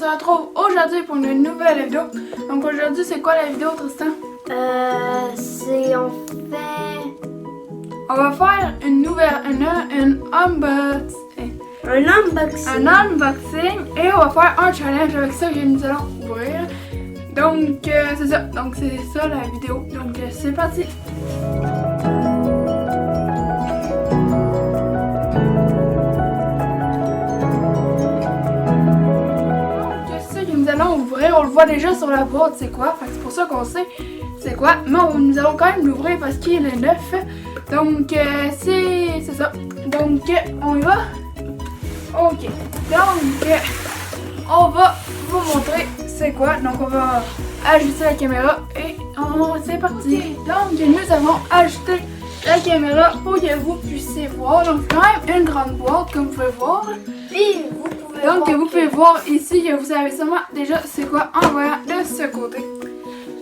se retrouve aujourd'hui pour une nouvelle vidéo. Donc aujourd'hui, c'est quoi la vidéo, Tristan? C'est on fait... On va faire un unboxing. Un unboxing et on va faire un challenge avec ça que nous allons ouvrir. Donc c'est ça. Donc c'est ça la vidéo. Donc c'est parti. Nous allons ouvrir, on le voit déjà sur la boîte, c'est quoi, c'est pour ça qu'on sait c'est quoi, mais nous allons quand même l'ouvrir parce qu'il est neuf, donc c'est ça, donc on y va, ok, donc on va vous montrer c'est quoi, donc on va ajuster la caméra et c'est parti, donc nous avons ajusté la caméra pour que vous puissiez voir, donc c'est quand même une grande boîte comme vous pouvez voir. Puis Vous pouvez voir ici que vous savez sûrement déjà c'est quoi en voyant de ce côté.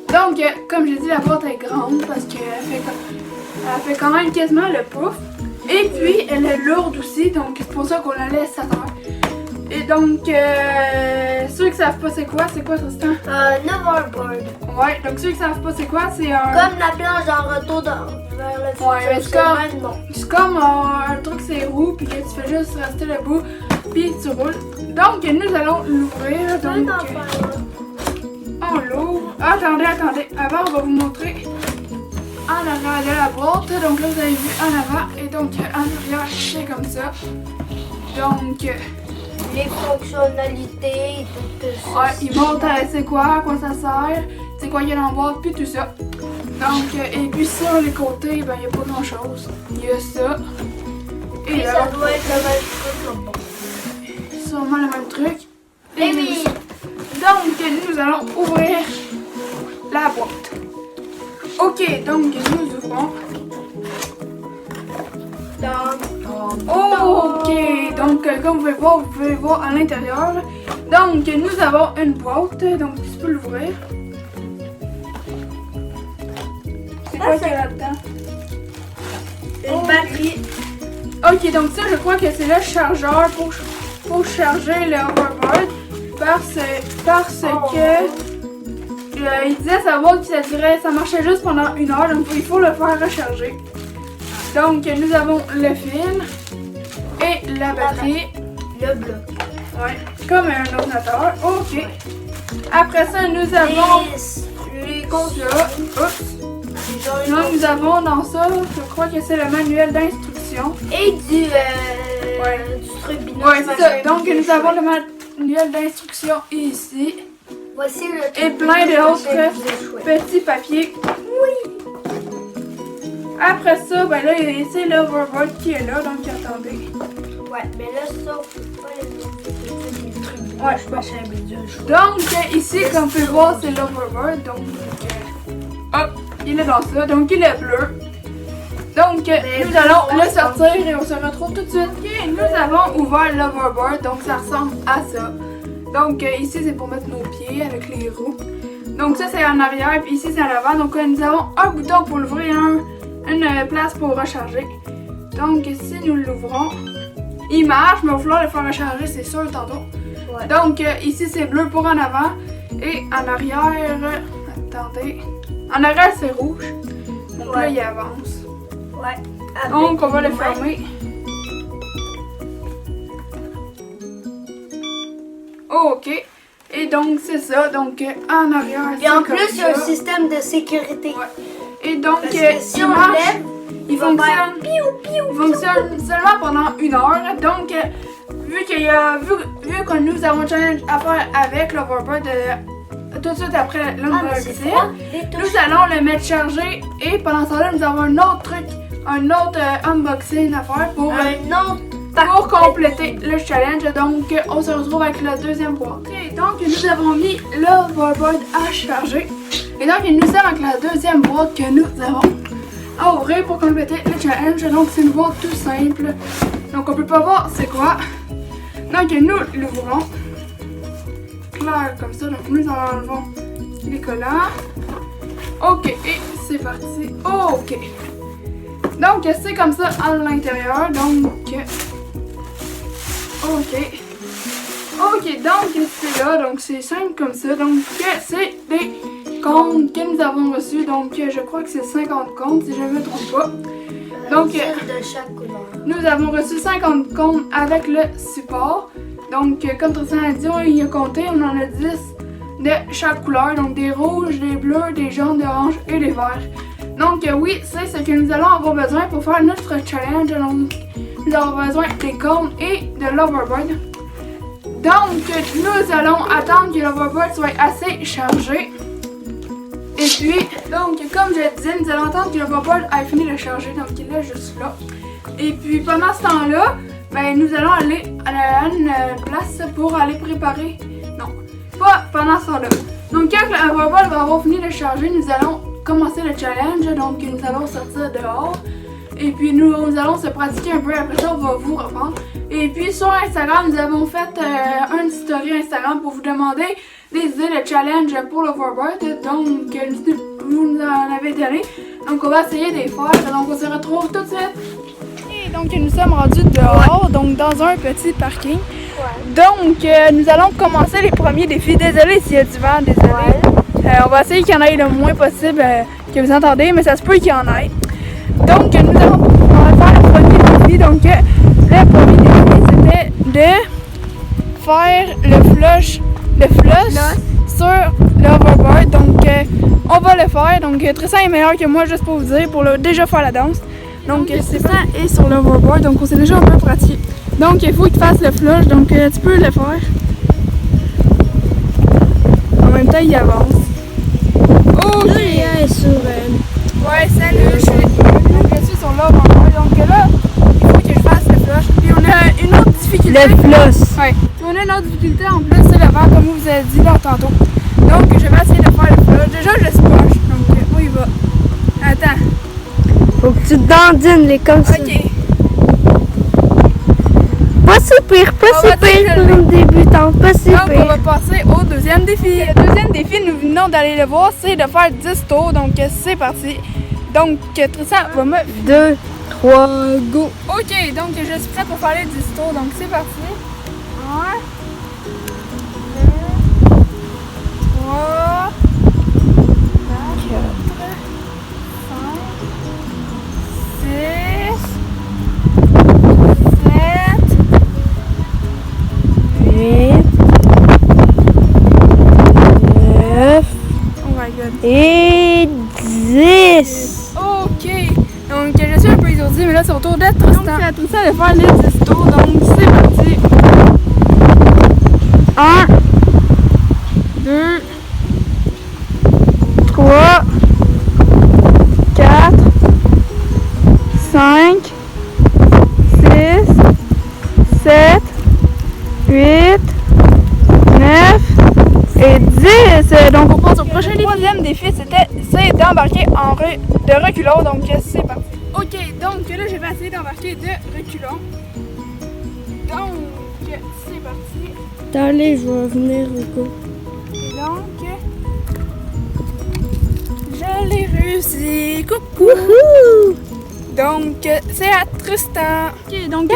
Donc, comme j'ai dit, la boîte est grande parce qu'elle fait quand même quasiment le pouf. Et puis, elle est lourde aussi, donc c'est pour ça qu'on la laisse à terre. Et donc, ceux qui savent pas c'est quoi Tristan? Hoverboard. Ouais, donc ceux qui savent pas c'est quoi, c'est un... Comme la planche en retour vers le futur. Ouais, c'est comme un truc c'est roux, puis que tu fais juste rester debout, puis tu roules. Donc, nous allons l'ouvrir. Donc, on l'ouvre. Attendez. Avant, on va vous montrer en arrière de la boîte. Donc là, vous avez vu en avant. Et donc, en arrière, c'est comme ça. Donc, les fonctionnalités et tout ça. Ouais, il montre c'est quoi, à quoi ça sert, c'est quoi il y a dans la boîte, puis tout ça. Donc, et puis sur les côtés, ben, il n'y a pas grand chose. Il y a ça. Et là, ça doit être le même truc. sûrement le même truc. Et oui. Donc, nous allons ouvrir la boîte. Ok, donc nous ouvrons. Ok, donc comme vous pouvez voir à l'intérieur. Donc, nous avons une boîte, donc tu peux l'ouvrir. C'est quoi qu'il y a là-dedans? Une batterie. Ok, donc ça, je crois que c'est le chargeur pour charger le hoverboard parce que il disait savoir que ça marchait juste pendant 1 heure, donc il faut le faire recharger. Donc nous avons le fil et la batterie. Le bloc. Ouais, comme un ordinateur. Ok. Après ça, nous avons les contrôles. Oups. Donc nous avons dans ça, je crois que c'est le manuel d'instruction. Et du truc binocle. Ouais, c'est ça. Donc nous avons le manuel d'instruction ici. Voici le truc et plein d'autres petits papiers. Oui. Après ça, ben là, c'est l'hoverboard qui est là, donc attendez. Ouais, mais là, ça, on peut pas les trucs. Ouais, je pense. Donc ici, comme vous pouvez voir, c'est l'hoverboard. Donc, hop, il est dans ça. Donc il est bleu. Donc nous allons le sortir et on se retrouve tout de suite. Et nous avons ouvert l'hoverboard, donc ça ressemble à ça. Donc ici c'est pour mettre nos pieds avec les roues. Donc ça c'est en arrière, puis ici c'est en avant. Donc nous avons un bouton pour l'ouvrir, une place pour recharger. Donc si nous l'ouvrons, il marche, mais il va falloir le faire recharger, c'est sûr tantôt. Ouais. Donc ici c'est bleu pour en avant et en arrière, attendez, en arrière c'est rouge. Donc là il avance. Ouais. Donc on va le fermer. Ok. Et donc c'est ça. Donc en arrière. Et en plus il y a un système de sécurité. Ouais. Et donc si on lève, il fonctionne seulement pendant 1 heure. Donc vu que nous avons un challenge à faire avec l'hoverboard tout de suite après l'unboxing, nous allons le mettre chargé et pendant ce temps-là nous avons un autre unboxing à faire pour compléter le challenge. Donc on se retrouve avec la deuxième boîte. Et donc nous avons mis l'hoverboard à charger. Et donc nous sommes avec la deuxième boîte que nous avons à ouvrir pour compléter le challenge. Donc c'est une boîte tout simple. Donc on peut pas voir c'est quoi. Donc nous l'ouvrons. Clair comme ça. Donc nous enlevons les collants. Ok, et c'est parti. Ok. Donc c'est comme ça à l'intérieur. Donc ok, donc c'est là, donc c'est simple comme ça. Donc c'est des comptes que nous avons reçus. Donc je crois que c'est 50 comptes si je ne me trompe pas. Donc de chaque couleur. nous avons reçu 50 comptes avec le support. Donc comme Tristan a dit, il a compté, on en a 10 de chaque couleur. Donc des rouges, des bleus, des jaunes, des oranges et des verts. Donc oui, c'est ce que nous allons avoir besoin pour faire notre challenge. Donc nous avons besoin des comptes et de l'overboard. Donc, nous allons attendre que l'overboard soit assez chargé. Et puis, donc, comme je disais, nous allons attendre que l'overboard ait fini de charger. Donc, il est juste là. Et puis, pendant ce temps-là, ben, nous allons aller à une place pour aller préparer. Non, pas pendant ce temps-là. Donc, quand l'overboard va avoir fini de charger, nous allons commencer le challenge. Donc, nous allons sortir dehors. Et puis, nous allons se pratiquer un peu. Après ça, on va vous reprendre. Et puis sur Instagram, nous avons fait un story Instagram pour vous demander des idées de challenge pour l'overboard. Donc, vous nous en avez donné. Donc, on va essayer de les faire. Donc, on se retrouve tout de suite. Et donc, nous sommes rendus dehors, donc dans un petit parking. Ouais. Donc, nous allons commencer les premiers défis. Désolé s'il y a du vent, désolé. Ouais. On va essayer qu'il y en ait le moins possible que vous entendez, mais ça se peut qu'il y en ait. Donc, nous allons faire le premier défi. Donc, le premier défi, c'était de faire le flush sur l'overboard. Donc, on va le faire. Donc, Tristan est meilleur que moi, juste pour vous dire, pour déjà faire la danse. Donc, Tristan est sur l'overboard. Donc, on s'est déjà un peu pratiqué. Donc, il faut qu'il fasse le flush. Donc, tu peux le faire. En même temps, il avance. Oh, là, il est sur... Ouais, salut, je suis sur l'overboard. Donc, là, il faut que je fasse le flush. Puis, on a une autre difficulté. Le flush. Ouais. On a une autre difficulté en plus, c'est le vent, comme vous avez dit là tantôt. Donc, je vais essayer de faire le flush. Déjà, je splash. Donc, où il va? Attends. Faut que tu dandines les comme ça. Ok. Pas super pour une débutante, pas super. Donc, on va passer au deuxième défi. Le deuxième défi, nous venons d'aller le voir, c'est de faire 10 tours. Donc, c'est parti. Donc, Tristan va me... 2, 3, go. Ok, donc je suis prête pour faire les 10 tours. Donc, c'est parti. 1, 2, 3, 4, 5, 6, 7, 8, 9, oh my god. et 10. Ok, donc je suis un peu étourdie, mais là c'est au tour de Tristan. Donc c'est à Tristan de faire les 10 tours, donc c'est parti. 1, 2, 3, 4, 5, 6, 7, 8, 9 et 10. Donc on passe au prochain défi. Le troisième défi, c'est d'embarquer de reculons, donc c'est parti. Ok, donc là je vais essayer d'embarquer de reculons. Donc c'est parti. Allez, je vais venir, Rico. Et donc, je l'ai réussi. Coucou! Wouhou! Donc, c'est à Tristan. Ok, donc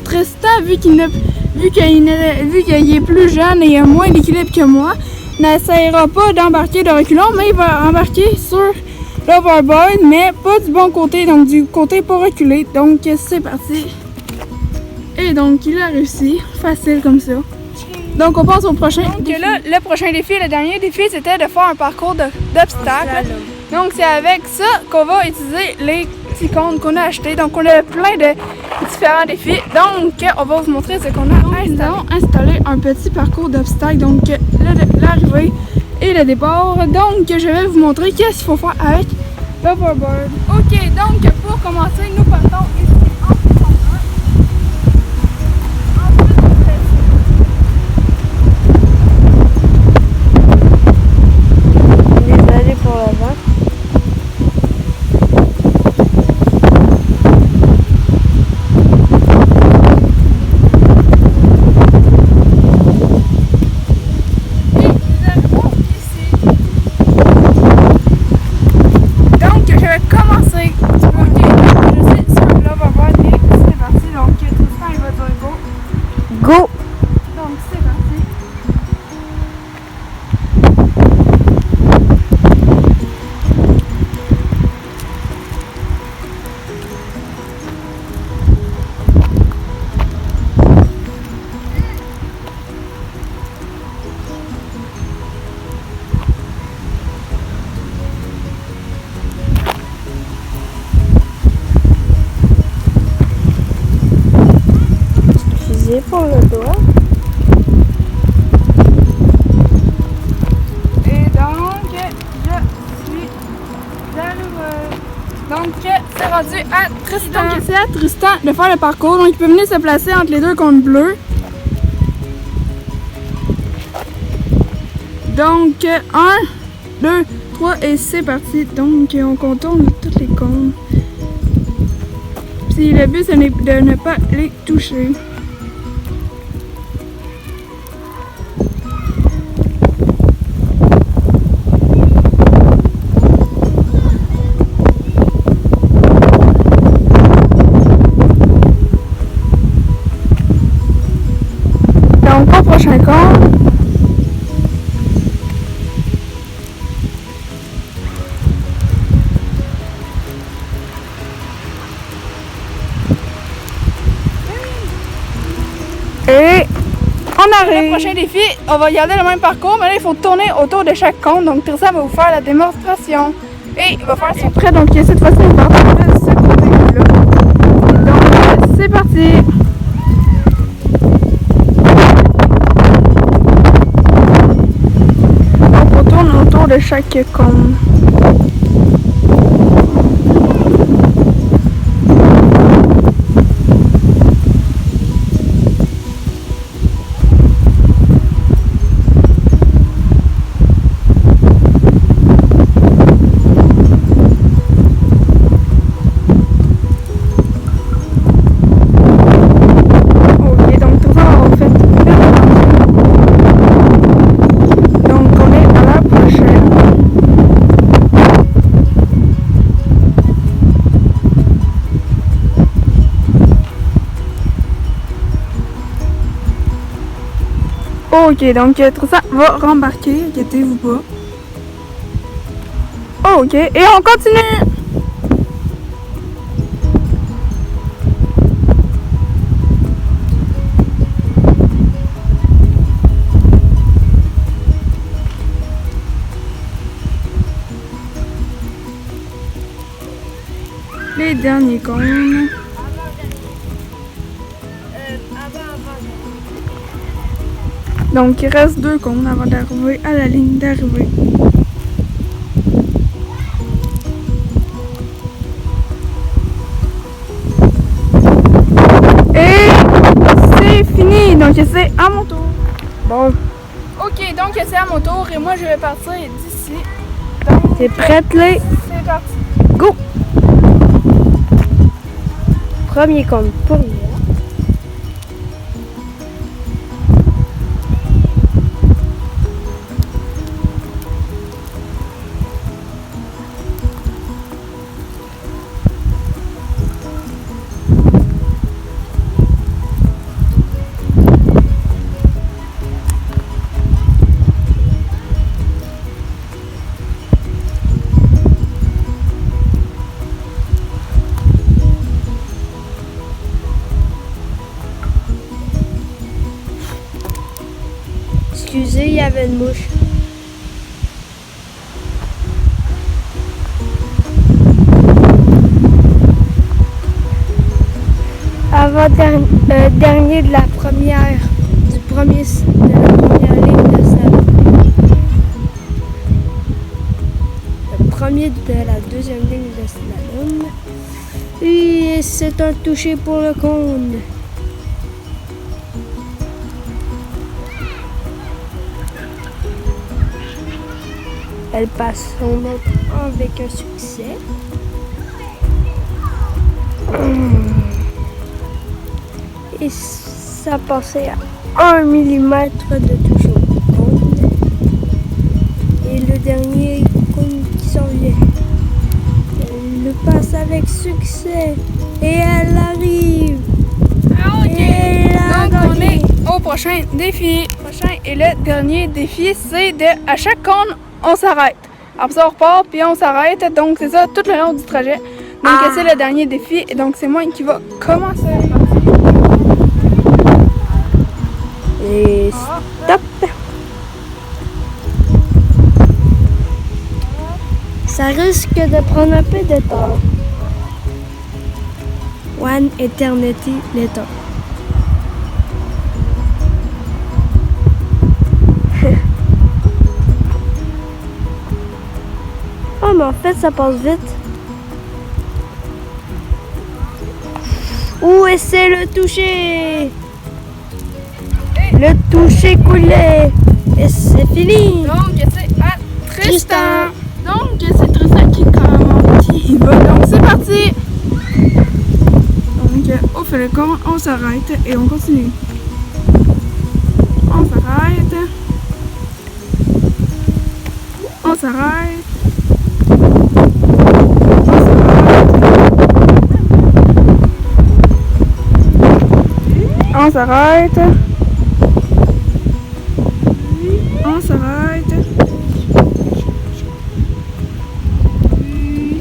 Tristan, vu qu'il est plus jeune et a moins d'équilibre que moi, n'essayera pas d'embarquer de reculons, mais il va embarquer sur l'overboard, mais pas du bon côté, donc du côté pas reculé. Donc, c'est parti. Et donc, il a réussi. Facile comme ça. Donc, on passe au prochain. Donc, là, le prochain défi, le dernier défi, c'était de faire un parcours d'obstacles. Donc, c'est avec ça qu'on va utiliser les petits comptes qu'on a achetés. Donc, on a plein de différents défis. Donc, on va vous montrer ce qu'on a installé. Nous allons installer un petit parcours d'obstacles. Donc, l'arrivée et le départ. Donc, je vais vous montrer qu'est-ce qu'il faut faire avec l'overboard. Ok, donc, pour commencer, nous partons ici en position 1. Désolé pour le vent. Donc, je vais commencer. Ok, je suis sur l'overboard. Tristan. Donc, c'est à Tristan de faire le parcours. Donc, il peut venir se placer entre les deux cônes bleus. Donc, 1, 2, 3 et c'est parti. Donc, on contourne toutes les cônes. Puis, le but, c'est de ne pas les toucher. Donc, au prochain cône. Et on arrive. Le prochain défi, on va garder le même parcours, mais là il faut tourner autour de chaque cône. Donc Tristan va vous faire la démonstration. Et il va faire son prêt. Donc cette fois-ci, on va partir de ce côté-là. Donc c'est parti. Donc on tourne autour de chaque cône. Ok, donc Tristan va rembarquer, inquiétez-vous pas. Ok, et on continue! Les derniers cônes. Donc il reste 2 cônes avant d'arriver à la ligne d'arrivée. Et c'est fini, donc c'est à mon tour. Bon. Ok, donc c'est à mon tour et moi je vais partir d'ici. T'es prête là? C'est parti. Go! Premier cône pour moi. Excusez, il y avait une mouche. Avant-dernier de la première ligne de slalom. Le premier de la deuxième ligne de slalom. Et c'est un touché pour le cône. Elle passe son autre avec un succès. Et ça passait à 1 mm de touche au cône. Et le dernier cône qui s'en vient. Elle le passe avec succès. Et elle arrive. Ok, Et elle a donc on gagné. est au prochain défi. Le prochain et le dernier défi, c'est de à chaque cône, on s'arrête. Après ça, on repart, puis on s'arrête. Donc, c'est ça tout le long du trajet. Donc, c'est le dernier défi. Et donc, c'est moi qui va commencer. Et stop! Ça risque de prendre un peu de temps. One eternity later. Oh, mais en fait, ça passe vite. Où est-ce le toucher? Le toucher coulé. Et c'est fini. Donc, c'est à Tristan. Donc, c'est Tristan qui va. Donc, c'est parti. Donc, on fait le compte, on s'arrête et on continue. On s'arrête. On s'arrête. On s'arrête. On s'arrête.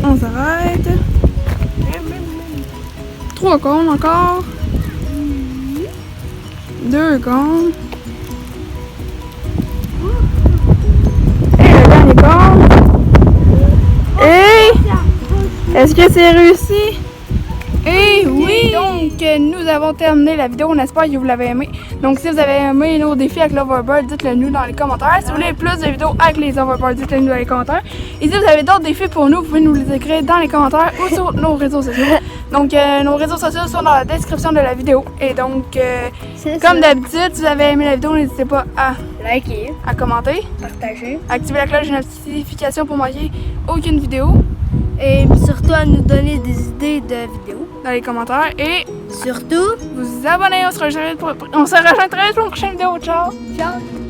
On s'arrête. 3 cônes encore. 2 cônes. Et le dernier cône. Et est-ce que c'est réussi? Et oui! Donc, nous avons terminé la vidéo. On espère que vous l'avez aimé. Donc, si vous avez aimé nos défis avec l'Overbird, dites-le nous dans les commentaires. Si vous voulez plus de vidéos avec les Overbirds, dites-le nous dans les commentaires. Et si vous avez d'autres défis pour nous, vous pouvez nous les écrire dans les commentaires ou sur nos réseaux sociaux. Donc, nos réseaux sociaux sont dans la description de la vidéo. Et donc, comme d'habitude, si vous avez aimé la vidéo, n'hésitez pas à liker, à commenter, partager, activer la cloche de notification pour manquer aucune vidéo. et surtout à nous donner des idées de vidéos Dans les commentaires. Et surtout vous abonner. On se rejoint très vite pour une prochaine vidéo. Ciao! ciao.